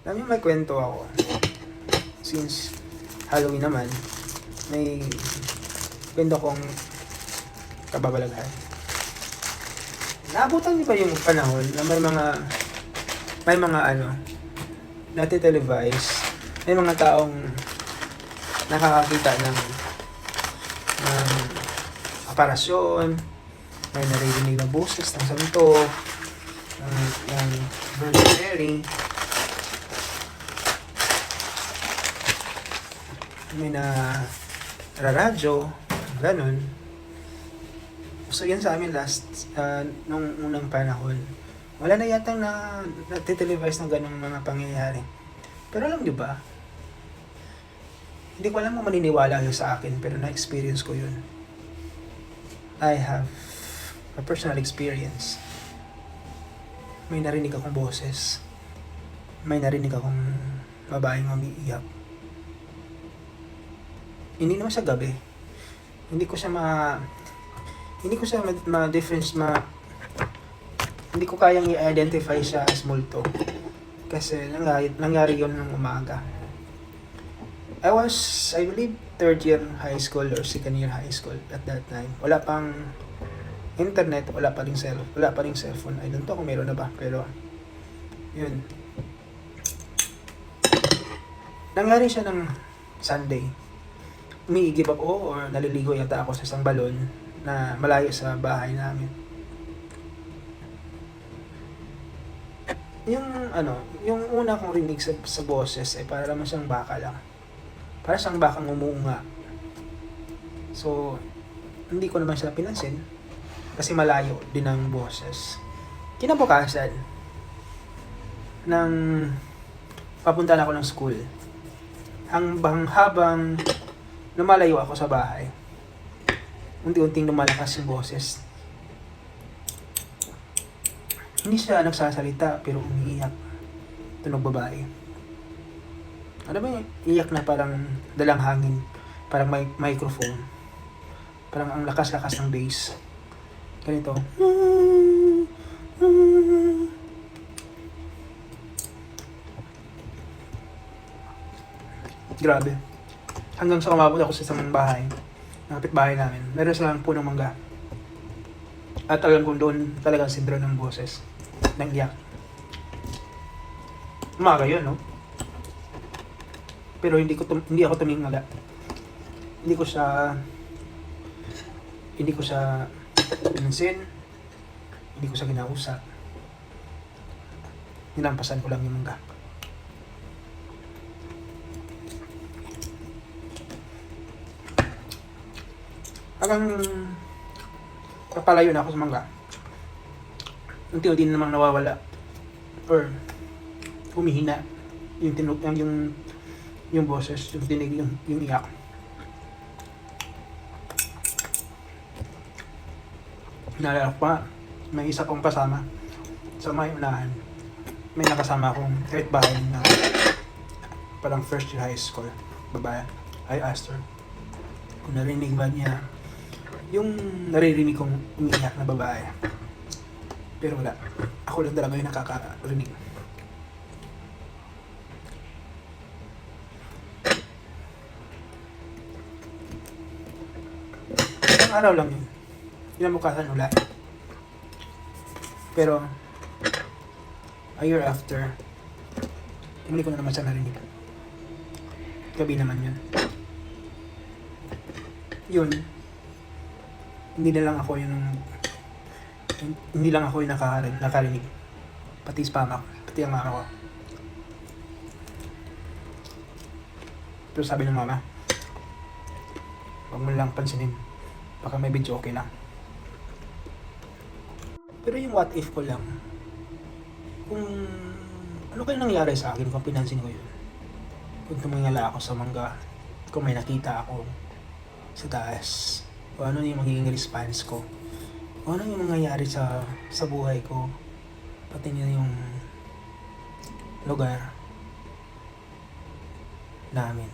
Alam niyo, may kwento ako. Since Halloween naman, may kwento kong kababalaghan. Naabutan niyo ba yung panahon na may mga natitelevise, may mga taong nakakakita ng aparasyon, may naririnig na boses ng santo, ng Virgin Mary, may radyo, ganun. So yan sa amin nung unang panahon. Wala na yatang natitelevise ng ganung mga pangyayari. Pero alam nyo ba, hindi ko alam kung maniniwala nyo sa akin, pero na-experience ko yun. I have a personal experience. May narinig akong boses. May narinig akong babaeng umiiyak. Hindi naman sa gabi. Hindi ko kayang i-identify siya as multo. Kasi nangyari yun ng umaga. I believe, third year high school or second year high school at that time. Wala pang internet, wala pa ring cellphone. I don't know kung meron na ba, pero yun. Nangyari siya ng Sunday. Umiigib ako or naliligo yata ako sa isang balon na malayo sa bahay namin. Yung una kong rinig sa boses ay para naman siyang baka lang. Para siyang bakang umuunga. So, hindi ko naman siya pinansin kasi malayo din ang boses. Kinabukasan, nang papunta na ako ng school, habang lumalayo ako sa bahay, unti-unting lumalakas yung boses. Hindi siya nagsasalita pero umiiyak. Tunog babae. Ano ba yung iyak na parang dalang hangin, parang may microphone, parang ang lakas-lakas ng bass. Ganito. Grabe. Hanggang sa kumabot ako sa isang bahay, kapitbahay namin. Meron silang punong mangga. At alam kong doon talagang sindro ng boses. Nang iyak. Umaga yun, no? Pero hindi ako tumingala. Hindi ko siya pinansin. Hindi ko siya kinausap. Ninampasan ko lang yung mangga. Hanggang papalayo na ako sa mangga, unti-unti namang nawawala or humihina yung boses, yung dinig, yung iyak. Naalala ko pa, may isa pong kasama sa may unahan. May nakasama akong kapitbahay na parang first year high school, babae. I asked her kung narinig ba niya yung naririnig kong umiiyak na babae. Pero wala. Ako lang talaga yung nakakarinig. Isang araw lang yun. Kinabukasan wala. Pero a year after, hindi ko na naman siya narinig. Gabi naman yun. Yun. Hindi lang ako yung nakarinig. Pati ang mama ko. Pero sabi ng mama, huwag mo lang pansinin. Baka may video okay lang. Pero yung what if ko lang, kung ano kaya nangyari sa akin kung pinansin ko yun. Kung tumingala ako sa mangga, kung may nakita ako sa taas, o ano yung magiging response ko, o ano yung mangyayari sa buhay ko, pati na yung lugar namin.